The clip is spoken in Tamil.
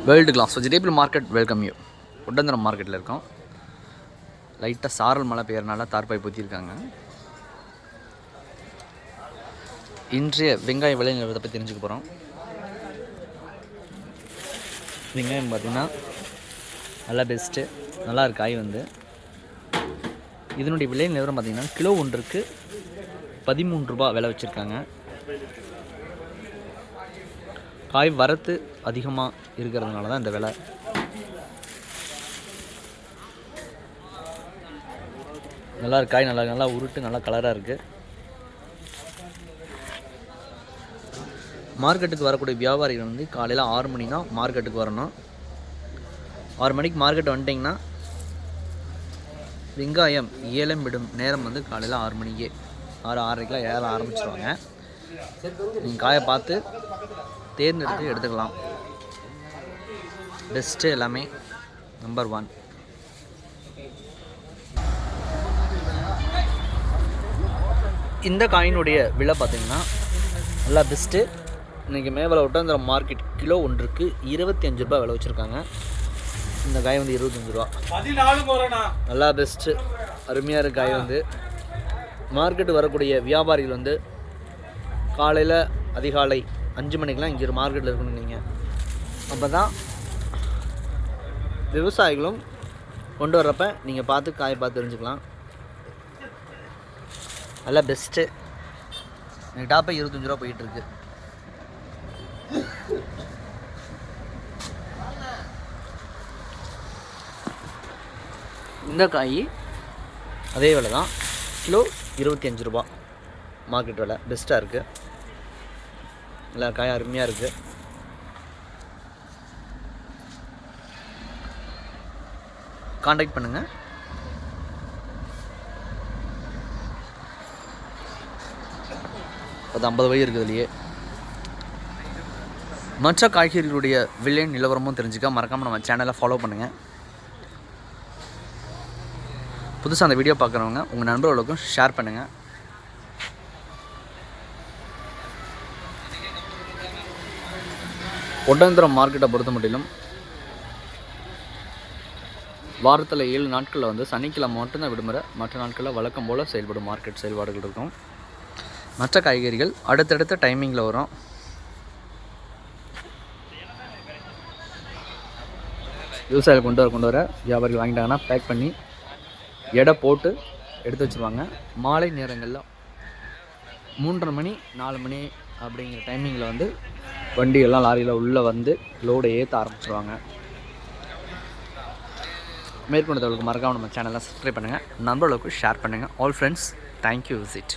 World class vegetable market welcome you. Oddanchatram மார்க்கெட்டில் இருக்கோம். லைட்டாக சாரல் மழை பெய்யறனால தார்பாய் ஊற்றிருக்காங்க. இன்றைய வெங்காய விலை நிலவரத்தை பற்றி தெரிஞ்சுக்க போகிறோம். வெங்காயம் பார்த்திங்கன்னா நல்லா பெஸ்ட்டு, நல்லா இருக்கு. காய் வந்து இதனுடைய விலை நிலவரம் பார்த்திங்கன்னா கிலோ ஒன்றுக்கு 13 ரூபா விலை வச்சுருக்காங்க. காய் வரத்து அதிகமாக இருக்கிறதுனால தான் இந்த விலை. நல்லா இருக்கு. காய் நல்லா உருட்டு, நல்லா கலராக இருக்குது. மார்க்கெட்டுக்கு வரக்கூடிய வியாபாரிகள் வந்து காலையில் 6 மணி தான் மார்க்கெட்டுக்கு வரணும். 6 மணிக்கு மார்க்கெட் வந்துட்டிங்கன்னா வெங்காயம் ஏலம் விடும் நேரம் வந்து காலையில் 6 மணிக்கே 6:30க்கெலாம் ஏலம் ஆரம்பிச்சிருவாங்க. நீங்கள் காயை பார்த்து தேர்ந்தெடுத்து எடுத்துக்கலாம். பெஸ்ட்டு, எல்லாமே நம்பர் 1. இந்த காயினுடைய விலை பார்த்திங்கன்னா நல்லா பெஸ்ட்டு. இன்றைக்கி மேவலை ஒட்டந்தரம் மார்க்கெட் கிலோ ஒன்றுக்கு 25 ரூபா விலை வச்சுருக்காங்க. இந்த காய் வந்து 25 ரூபா. நல்லா பெஸ்ட்டு, அருமையாக இருக்குது. காய் வந்து மார்க்கெட்டு வரக்கூடிய வியாபாரிகள் வந்து காலையில் அதிகாலை 5 மணிக்கெலாம் இங்கே மார்க்கெட்டில் இருக்கணும். நீங்கள் அப்போ தான் விவசாயிகளும் கொண்டு வர்றப்ப நீங்கள் பார்த்து காயை பார்த்து தெரிஞ்சுக்கலாம். நல்லா பெஸ்ட்டு. எனக்கு டாப்பை 25 ரூபா போயிட்டுருக்கு. இந்த காய் அதே விலை தான், கிலோ 25 ரூபா மார்க்கெட் விலை. பெஸ்ட்டாக இருக்குது. எல்லா காயும் அருமையாக இருக்குது. கான்டாக்ட் பண்ணுங்கள். அது 50 வயது இருக்குதுலையே. மற்ற காய்கறிகளுடைய விலை நிலவரமும் தெரிஞ்சுக்க மறக்காமல் நம்ம சேனலை ஃபாலோ பண்ணுங்கள். புதுசாக அந்த வீடியோ பார்க்குறவங்க உங்கள் நண்பர்களுக்கும் ஷேர் பண்ணுங்கள். ஒட்டந்தரம் மார்க்கெட்டை பொறுத்த மட்டிலும் வாரத்தில் 7 நாட்களில் வந்து சனிக்கிழமை மட்டும்தான் விடுமுறை. மற்ற நாட்களில் வழக்கம் போல் செயல்படும் மார்க்கெட் செயல்பாடுகள் இருக்கும். மற்ற காய்கறிகள் அடுத்தடுத்த டைமிங்கில் வரும். விவசாயிகள் கொண்டு வர வியாபாரிகள் வாங்கிட்டாங்கன்னா பேக் பண்ணி எடை போட்டு எடுத்து வச்சுருவாங்க. மாலை நேரங்களில் 3:30 மணி 4 மணி அப்படிங்கிற டைமிங்கில் வந்து வண்டியெல்லாம் லாரியில் உள்ளே வந்து லோடை ஏற்ற ஆரம்பிச்சிருவாங்க. மேற்கொண்டவர்களுக்கு மறக்காமல் நம்ம சேனலை சப்ஸ்கிரைப் பண்ணுங்கள், நண்பர்களுக்கு ஷேர் பண்ணுங்கள். All friends, thank you visit.